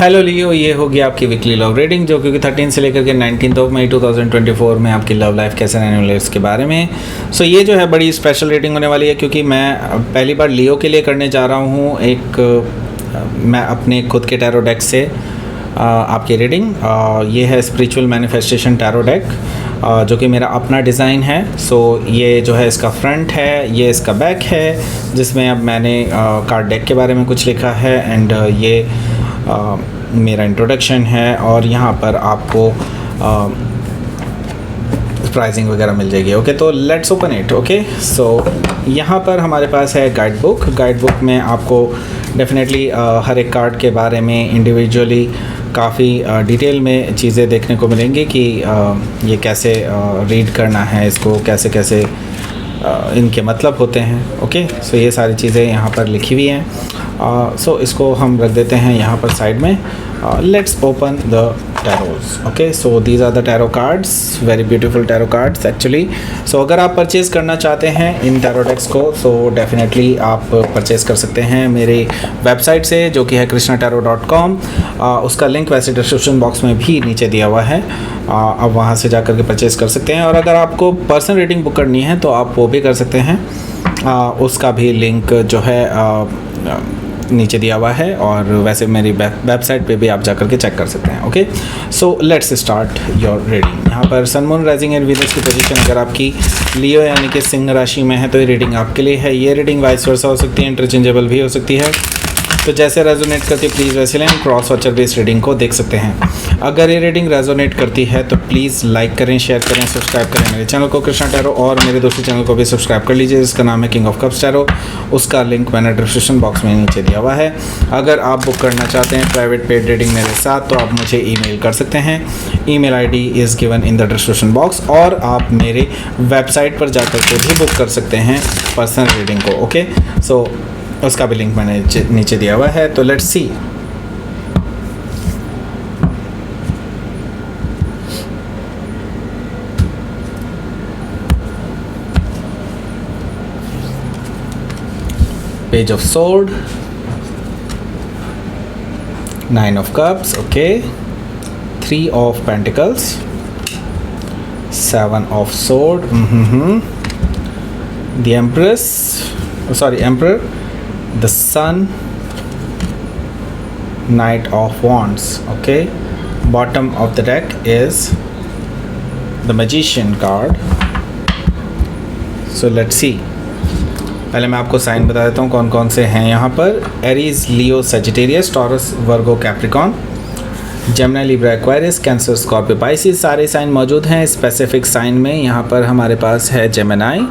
Hello लियो, ये होगी आपकी वीकली लव रीडिंग जो क्योंकि 13 से लेकर के 19 मई 2024 में आपकी लव लाइफ कैसे रहने वाली है इसके बारे में। सो ये जो है बड़ी स्पेशल रीडिंग होने वाली है क्योंकि मैं पहली बार लियो के लिए करने जा रहा हूँ मैं अपने खुद के टैरो डेक से आपकी रीडिंग। ये है स्पिरिचुअल मैनिफेस्टेशन टैरो डेक जो कि मेरा अपना डिज़ाइन है। सो ये जो है इसका फ्रंट है, ये इसका बैक है जिसमें अब मैंने कार्ड डेक के बारे में कुछ लिखा है एंड ये मेरा इंट्रोडक्शन है और यहाँ पर आपको प्राइसिंग वगैरह मिल जाएगी। ओके, तो लेट्स ओपन इट। ओके, सो यहाँ पर हमारे पास है गाइड बुक में आपको डेफिनेटली हर एक कार्ड के बारे में इंडिविजुअली काफ़ी डिटेल में चीज़ें देखने को मिलेंगी कि ये कैसे रीड करना है, इसको कैसे कैसे इनके मतलब होते हैं। ओके, सो ये सारी चीज़ें यहाँ पर लिखी हुई हैं। सो इसको हम रख देते हैं यहाँ पर साइड में। Let's open the tarots. Okay, so these are the tarot cards, very beautiful tarot cards actually. So अगर आप परचेज़ करना चाहते हैं इन टैरो डेक्स को सो डेफिनेटली आप परचेज़ कर सकते हैं मेरी वेबसाइट से जो कि है krishnataro.com। उसका लिंक वैसे डिस्क्रिप्शन बॉक्स में भी नीचे दिया हुआ है, आप वहाँ से जा कर के परचेज़ कर सकते हैं। और अगर आपको पर्सनल रीडिंग बुक करनी है तो आप वो भी कर सकते हैं, उसका भी लिंक जो है नीचे दिया हुआ है और वैसे मेरी वेबसाइट पे भी आप जा कर के चेक कर सकते हैं। Okay, so let's start your reading. यहाँ पर sun moon rising and Venus की पोजीशन अगर आपकी लियो यानी कि सिंह राशि में है तो ये रीडिंग आपके लिए है। ये रीडिंग वाइस वर्सा हो सकती है, इंटरचेंजेबल भी हो सकती है, तो जैसे रेजोनेट करती है प्लीज़ वैसे लें। क्रॉस वॉचर भी इस रीडिंग को देख सकते हैं। अगर ये रीडिंग रेजोनेट करती है तो प्लीज़ लाइक करें, शेयर करें, सब्सक्राइब करें मेरे चैनल को कृष्णा टैरो, और मेरे दूसरे चैनल को भी सब्सक्राइब कर लीजिए जिसका नाम है किंग ऑफ कप्स टैरो। उसका लिंक मैंने डिस्क्रिप्शन बॉक्स में नीचे दिया हुआ है। अगर आप बुक करना चाहते हैं प्राइवेट पेड रीडिंग मेरे साथ तो आप मुझे ईमेल कर सकते हैं। Email ID is given in the description box, और आप मेरे वेबसाइट पर जाकर के भी बुक कर सकते हैं पर्सनल रीडिंग को। ओके, सो उसका भी लिंक मैंने नीचे दिया हुआ है। तो let's see. Page of sword, 9 of cups, okay, 3 of pentacles, 7 of sword, the empress, emperor, the sun, knight of wands. Okay, bottom of the deck is the magician card. So let's see. पहले मैं आपको sign बता देता हूँ कौन कौन से हैं यहाँ पर। Aries, Leo, Sagittarius, Taurus, Virgo, Capricorn, Gemini, Libra, Aquarius, Cancer, Scorpio, Pisces, सारे साइन मौजूद हैं। स्पेसिफिक साइन में यहाँ पर हमारे पास है जेमिनी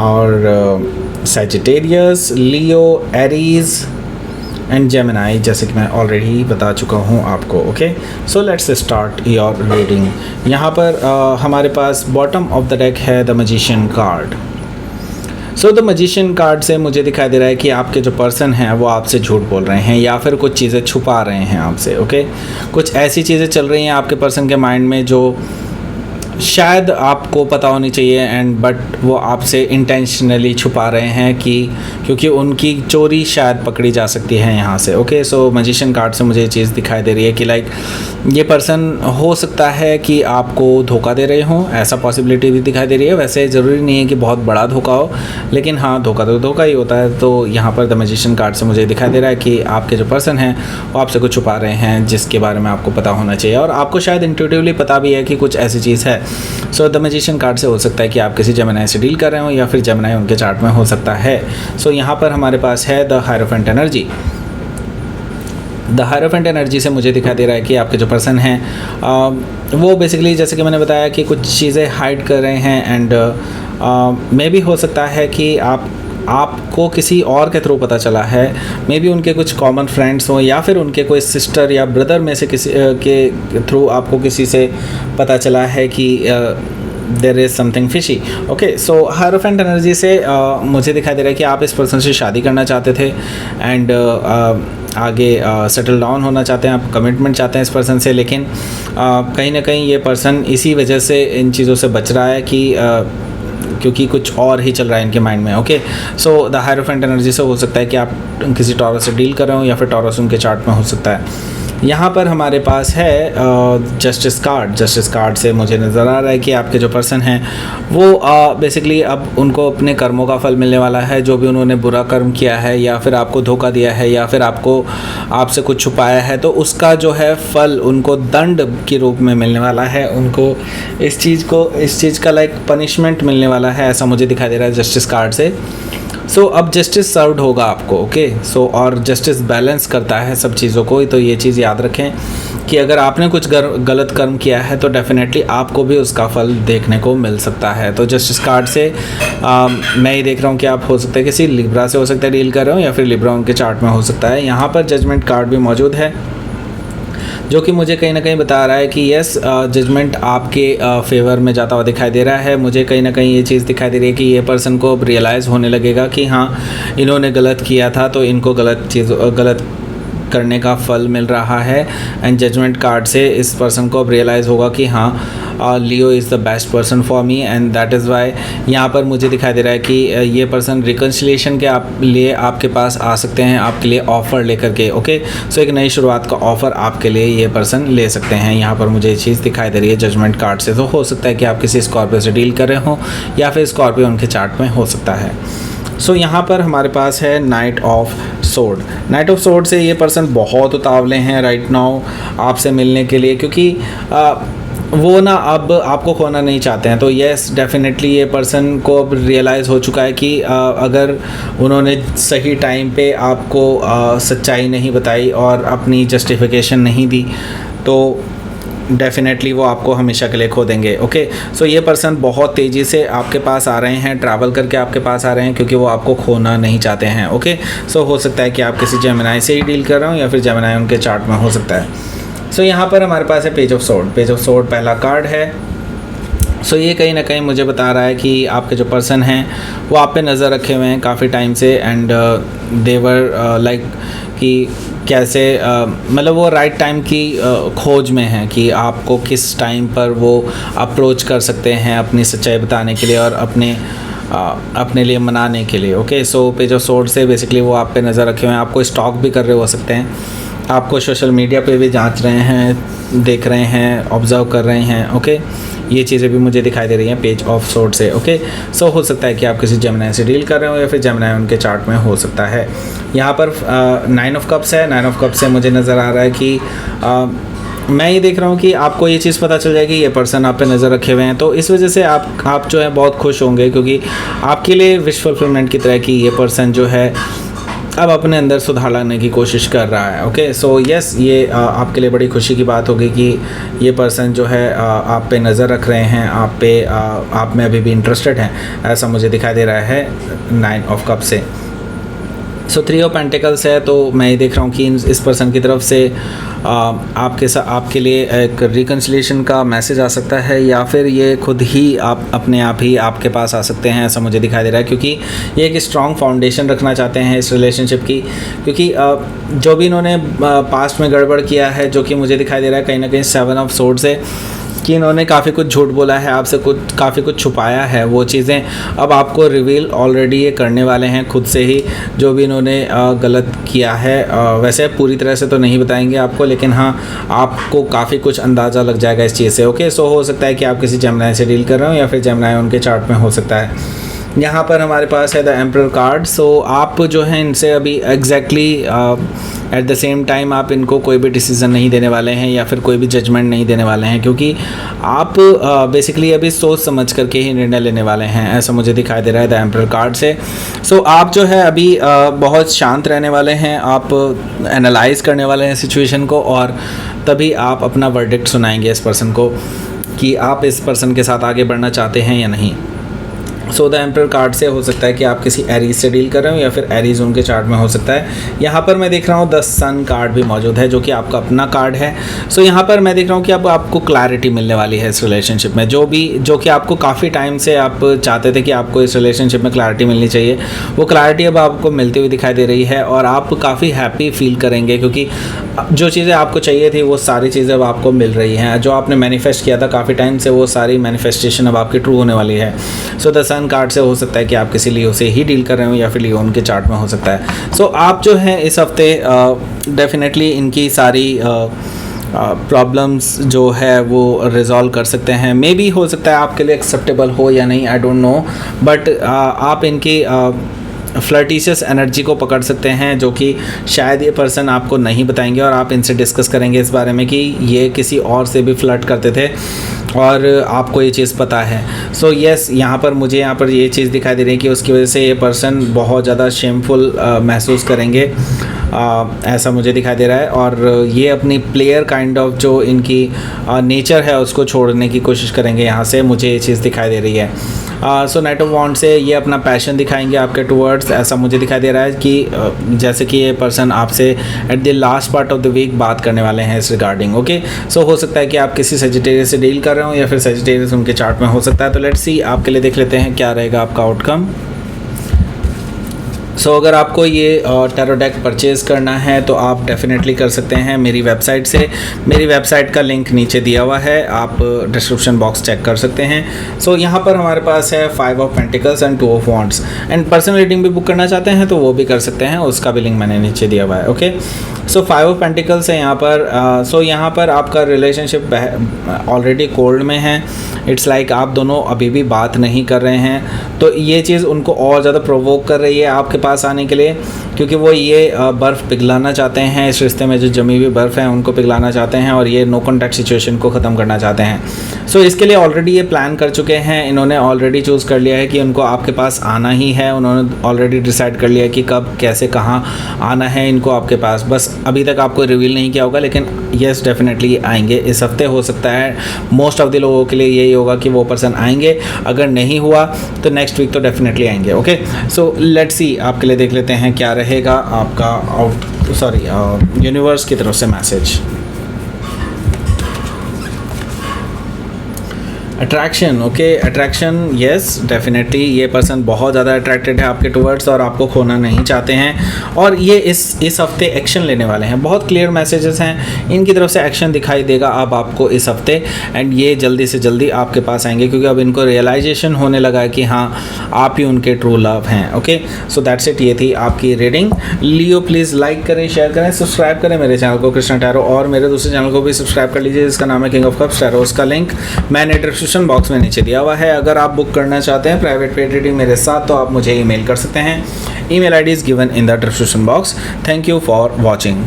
और Sagittarius, Leo, Aries and Gemini, जैसे कि मैं ऑलरेडी बता चुका हूँ आपको। Okay, so let's start your reading. यहाँ पर हमारे पास बॉटम ऑफ द डेक है the magician card. So the magician card से मुझे दिखाई दे रहा है कि आपके जो पर्सन हैं वो आपसे झूठ बोल रहे हैं या फिर कुछ चीज़ें छुपा रहे हैं आपसे। ओके, कुछ ऐसी चीज़ें चल रही हैं आपके पर्सन के माइंड में जो शायद आपको पता होनी चाहिए एंड बट वो आपसे इंटेंशनली छुपा रहे हैं कि क्योंकि उनकी चोरी शायद पकड़ी जा सकती है यहाँ से। ओके, सो मैजिशियन कार्ड से मुझे ये चीज़ दिखाई दे रही है कि लाइक ये पर्सन हो सकता है कि आपको धोखा दे रहे हों, ऐसा पॉसिबिलिटी भी दिखाई दे रही है। वैसे ज़रूरी नहीं है कि बहुत बड़ा धोखा हो, लेकिन हाँ, धोखा तो धोखा ही होता है। तो यहाँ पर द मैजिशियन कार्ड से मुझे दिखाई दे रहा है कि आपके जो पर्सन हैं वो आपसे कुछ छुपा रहे हैं जिसके बारे में आपको पता होना चाहिए, और आपको शायद इंट्यूटिवली पता भी है कि कुछ ऐसी चीज़ है। सो द मैजिशियन कार्ड से हो सकता है कि आप किसी जेमिनी से डील कर रहे हो या फिर जेमिनी उनके चार्ट में हो सकता है। सो यहाँ पर हमारे पास है the hierophant energy. The hierophant energy से मुझे दिखाई दे रहा है कि आपके जो पर्सन हैं वो बेसिकली जैसे कि मैंने बताया कि कुछ चीज़ें हाइड कर रहे हैं एंड मे भी हो सकता है कि आपको किसी और के थ्रू पता चला है। मे बी उनके कुछ कॉमन फ्रेंड्स हों या फिर उनके कोई सिस्टर या ब्रदर में से किसी के थ्रू आपको किसी से पता चला है कि there is something fishy. Okay, so hierophant energy से मुझे दिखाई दे रहा है कि आप इस पर्सन से शादी करना चाहते थे एंड आगे सेटल डाउन होना चाहते हैं, आप कमिटमेंट चाहते हैं इस पर्सन से, लेकिन कहीं ना कहीं ये पर्सन इसी वजह से इन चीज़ों से बच रहा है कि क्योंकि कुछ और ही चल रहा है इनके माइंड में। Okay, so the hierophant energy से हो सकता है कि आप किसी टॉरस से डील कर रहे हो या फिर टॉरस उनके चार्ट में हो सकता है। यहाँ पर हमारे पास है जस्टिस कार्ड। जस्टिस कार्ड से मुझे नज़र आ रहा है कि आपके जो पर्सन हैं वो बेसिकली अब उनको अपने कर्मों का फल मिलने वाला है। जो भी उन्होंने बुरा कर्म किया है या फिर आपको धोखा दिया है या फिर आपसे कुछ छुपाया है, तो उसका जो है फल उनको दंड के रूप में मिलने वाला है। उनको इस चीज़ का लाइक पनिशमेंट मिलने वाला है, ऐसा मुझे दिखाई दे रहा है जस्टिस कार्ड से। सो अब जस्टिस सर्व्ड होगा आपको। ओके, सो और जस्टिस बैलेंस करता है सब चीज़ों को, तो ये चीज़ याद रखें कि अगर आपने कुछ गलत कर्म किया है तो डेफिनेटली आपको भी उसका फल देखने को मिल सकता है। तो जस्टिस कार्ड से मैं ये देख रहा हूँ कि आप हो सकता है किसी लिब्रा से हो सकता है डील कर रहे हो या फिर लिब्रा उनके चार्ट में हो सकता है। यहाँ पर जजमेंट कार्ड भी मौजूद है जो कि मुझे कहीं ना कहीं बता रहा है कि यस, जजमेंट आपके फेवर में जाता हुआ दिखाई दे रहा है। मुझे कहीं ना कहीं ये चीज़ दिखाई दे रही है कि ये पर्सन को अब रियलाइज़ होने लगेगा कि हाँ, इन्होंने गलत किया था तो इनको गलत करने का फल मिल रहा है। एंड जजमेंट कार्ड से इस पर्सन को अब रियलाइज़ होगा कि हाँ, Leo is the best person for me and that is why यहाँ पर मुझे दिखाई दे रहा है कि ये पर्सन रिकन्सिलिएशन के लिए आपके पास आ सकते हैं, आपके लिए ऑफ़र लेकर के। ओके, सो एक नई शुरुआत का ऑफ़र आपके लिए ये पर्सन ले सकते हैं। यहाँ पर मुझे ये चीज़ दिखाई दे रही है जजमेंट कार्ड से। तो हो सकता है कि आप किसी स्कॉर्पियो से डील कर रहे हो या फिर स्कॉर्पियो उनके चार्ट में हो सकता है। सो यहाँ पर हमारे पास है night of sword. Night of sword से ये पर्सन बहुत उतावले हैं राइट नाउ आपसे मिलने के लिए, क्योंकि वो ना अब आपको खोना नहीं चाहते हैं। तो येस, डेफिनेटली ये पर्सन को अब रियलाइज़ हो चुका है कि अगर उन्होंने सही टाइम पे आपको सच्चाई नहीं बताई और अपनी जस्टिफिकेशन नहीं दी तो डेफिनेटली वो आपको हमेशा के लिए खो देंगे। ओके, सो ये पर्सन बहुत तेज़ी से आपके पास आ रहे हैं, ट्रैवल करके आपके पास आ रहे हैं क्योंकि वो आपको खोना नहीं चाहते हैं। ओके, सो हो सकता है कि आप किसी जेमिनाई से ही डील कर रहे हो या फिर जेमिनाई उनके चार्ट में हो सकता है। सो यहाँ पर हमारे पास है page of sword. Page of sword पहला कार्ड है। सो ये कहीं ना कहीं मुझे बता रहा है कि आपके जो पर्सन हैं वो आप पे नज़र रखे हुए हैं काफ़ी टाइम से एंड देवर लाइक कि कैसे मतलब वो राइट टाइम की खोज में है कि आपको किस टाइम पर वो अप्रोच कर सकते हैं अपनी सच्चाई बताने के लिए और अपने लिए मनाने के लिए। Okay, so page of sword से बेसिकली वो आप पे नज़र रखे हुए हैं, आपको स्टॉक भी कर रहे हो सकते हैं, आपको सोशल मीडिया पे भी जांच रहे हैं, देख रहे हैं, ऑब्ज़र्व कर रहे हैं। ओके, ये चीज़ें भी मुझे दिखाई दे रही हैं पेज ऑफ सोर्ड से। ओके, सो हो सकता है कि आप किसी जेमिनाई से डील कर रहे हो या फिर जेमिनाई उनके चार्ट में हो सकता है। यहाँ पर 9 ऑफ कप्स है। 9 ऑफ कप्स से मुझे नज़र आ रहा है कि मैं ये देख रहा हूँ कि आपको ये चीज़ पता चल जाएगी ये पर्सन आप पे नज़र रखे हुए हैं, तो इस वजह से आप जो है बहुत खुश होंगे क्योंकि आपके लिए विश फुलफिलमेंट की तरह कि ये पर्सन जो है अब अपने अंदर सुधार लाने की कोशिश कर रहा है। ओके, सो यस, ये आपके लिए बड़ी खुशी की बात होगी कि ये पर्सन जो है आप पे नज़र रख रहे हैं, आप में अभी भी इंटरेस्टेड हैं, ऐसा मुझे दिखाई दे रहा है 9 ऑफ कप से। सो 3 ऑफ पेंटिकल्स है, तो मैं ये देख रहा हूँ कि इस पर्सन की तरफ से आपके लिए एक रिकन्सिलिएशन का मैसेज आ सकता है या फिर ये खुद ही अपने आप ही आपके पास आ सकते हैं, ऐसा मुझे दिखाई दे रहा है क्योंकि ये एक स्ट्रॉन्ग फाउंडेशन रखना चाहते हैं इस रिलेशनशिप की। क्योंकि जो भी इन्होंने पास्ट में गड़बड़ किया है, जो कि मुझे दिखाई दे रहा है कहीं ना कहीं 7 ऑफ सोर्ड से कि इन्होंने काफ़ी कुछ झूठ बोला है आपसे, काफ़ी कुछ छुपाया है, वो चीज़ें अब आपको रिवील ऑलरेडी ये करने वाले हैं खुद से ही, जो भी इन्होंने गलत किया है। वैसे पूरी तरह से तो नहीं बताएंगे आपको, लेकिन हाँ, आपको काफ़ी कुछ अंदाज़ा लग जाएगा इस चीज़ से। ओके, सो हो सकता है कि आप किसी जेमिनाई से डील कर रहे हो या फिर जेमिनाई उनके चार्ट में हो सकता है। यहाँ पर हमारे पास है द एम्परर कार्ड। सो आप जो हैं इनसे अभी exactly at the same time आप इनको कोई भी डिसीज़न नहीं देने वाले हैं या फिर कोई भी जजमेंट नहीं देने वाले हैं, क्योंकि आप बेसिकली अभी सोच समझ करके ही निर्णय लेने वाले हैं, ऐसा मुझे दिखाई दे रहा है द एम्परर कार्ड से। सो आप जो है अभी बहुत शांत रहने वाले हैं, आप एनालाइज करने वाले हैं सिचुएशन को और तभी आप अपना वर्डिक्ट सुनाएंगे इस पर्सन को कि आप इस पर्सन के साथ आगे बढ़ना चाहते हैं या नहीं। सो द एम्परर कार्ड से हो सकता है कि आप किसी एरीज से डील कर रहे हो या फिर एरीज उनके चार्ट में हो सकता है। यहाँ पर मैं देख रहा हूँ द सन कार्ड भी मौजूद है, जो कि आपका अपना कार्ड है। सो यहाँ पर मैं देख रहा हूँ कि अब आपको क्लैरिटी मिलने वाली है इस रिलेशनशिप में, जो कि आपको काफ़ी टाइम से आप चाहते थे कि आपको इस रिलेशनशिप में क्लैरिटी मिलनी चाहिए, वो क्लैरिटी अब आपको मिलती हुई दिखाई दे रही है और आप काफ़ी हैप्पी फील करेंगे क्योंकि जो चीज़ें आपको चाहिए थी वो सारी चीज़ें अब आपको मिल रही हैं। जो आपने मैनिफेस्ट किया था काफ़ी टाइम से, वो सारी मैनिफेस्टेशन अब आपकी ट्रू होने वाली है। सो द सन कार्ड से हो सकता है कि आप किसी लियो से ही डील कर रहे हो या फिर लियो उनके चार्ट में हो सकता है। सो आप जो हैं इस हफ्ते डेफिनेटली इनकी सारी प्रॉब्लम्स जो है वो रिजॉल्व कर सकते हैं। मे बी हो सकता है आपके लिए एक्सेप्टेबल हो या नहीं, आई डोंट नो, बट आप इनकी फ्लर्टिशियस एनर्जी को पकड़ सकते हैं, जो कि शायद ये पर्सन आपको नहीं बताएंगे और आप इनसे डिस्कस करेंगे इस बारे में कि ये किसी और से भी फ्लर्ट करते थे और आपको ये चीज़ पता है। सो यस, यहाँ पर ये चीज़ दिखाई दे रही है कि उसकी वजह से ये पर्सन बहुत ज़्यादा शेमफुल महसूस करेंगे, ऐसा मुझे दिखाई दे रहा है। और ये अपनी प्लेयर काइंड ऑफ जो इनकी नेचर है उसको छोड़ने की कोशिश करेंगे यहाँ से, मुझे ये चीज़ दिखाई दे रही है। सो नाइट ऑफ वॉन्ड से ये अपना पैशन दिखाएंगे आपके टूवर्ड्स, ऐसा मुझे दिखाई दे रहा है कि जैसे कि ये पर्सन आपसे at the last part of the week बात करने वाले हैं इस रिगार्डिंग। ओके, सो हो सकता है कि आप किसी सजिटेरियस से डील कर रहे हो या फिर सजिटेरियस उनके चार्ट में हो सकता है। तो लेट्स सी, आपके लिए देख लेते हैं क्या रहेगा आपका आउटकम। सो अगर आपको ये टैरो डेक परचेज़ करना है तो आप डेफिनेटली कर सकते हैं मेरी वेबसाइट से। मेरी वेबसाइट का लिंक नीचे दिया हुआ है, आप डिस्क्रिप्शन बॉक्स चेक कर सकते हैं। सो यहाँ पर हमारे पास है 5 of pentacles and 2 of wands. And personal reading भी बुक करना चाहते हैं तो वो भी कर सकते हैं, उसका भी लिंक मैंने नीचे दिया हुआ है। ओके, सो 5 ऑफ पेंटिकल्स है यहाँ पर। सो यहाँ पर आपका रिलेशनशिप ऑलरेडी कोल्ड में है। इट्स लाइक आप दोनों अभी भी बात नहीं कर रहे हैं, तो ये चीज़ उनको और ज़्यादा प्रोवोक कर रही है आपके पास आने के लिए, क्योंकि वो ये बर्फ़ पिघलाना चाहते हैं। इस रिश्ते में जो जमी हुई बर्फ़ है उनको पिघलाना चाहते हैं और ये नो कॉन्टैक्ट सिचुएशन को ख़त्म करना चाहते हैं। सो इसके लिए ऑलरेडी ये प्लान कर चुके हैं, इन्होंने ऑलरेडी चूज़ कर लिया है कि उनको आपके पास आना ही है। उन्होंने ऑलरेडी डिसाइड कर लिया है कि कब कैसे कहाँ आना है इनको आपके पास, बस अभी तक आपको रिवील नहीं किया होगा, लेकिन येस डेफिनेटली ये आएंगे इस हफ्ते। हो सकता है मोस्ट ऑफ द लोगों के लिए यही होगा कि वो पर्सन आएंगे, अगर नहीं हुआ तो नेक्स्ट वीक तो डेफिनेटली आएंगे। ओके, सो लेट्स सी, आपके लिए देख लेते हैं क्या रहेगा आपका यूनिवर्स की तरफ से message. Attraction, okay, attraction, yes definitely ये पर्सन बहुत ज़्यादा अट्रैक्टेड है आपके टुवर्ड्स और आपको खोना नहीं चाहते हैं और ये इस हफ्ते एक्शन लेने वाले हैं। बहुत क्लियर मैसेजेस हैं इनकी तरफ से, एक्शन दिखाई देगा अब आपको इस हफ्ते एंड ये जल्दी से जल्दी आपके पास आएंगे, क्योंकि अब इनको रियलाइजेशन होने लगा है कि हाँ आप ही उनके ट्रू लव हैं। ओके, सो दैट्स इट, ये थी आपकी रीडिंग। लियो प्लीज़ लाइक करें, शेयर करें, सब्सक्राइब करें मेरे चैनल को कृष्णा टैरो, और मेरे दूसरे चैनल को भी सब्सक्राइब कर लीजिए जिसका नाम है किंग ऑफ कप्स टैरो। उसका लिंक मैंने डिस्क्रिप्शन बॉक्स में नीचे दिया हुआ है। अगर आप बुक करना चाहते हैं प्राइवेट पेड रीडिंग मेरे साथ तो आप मुझे ईमेल कर सकते हैं। Email ID is given in the description box. Thank you for watching.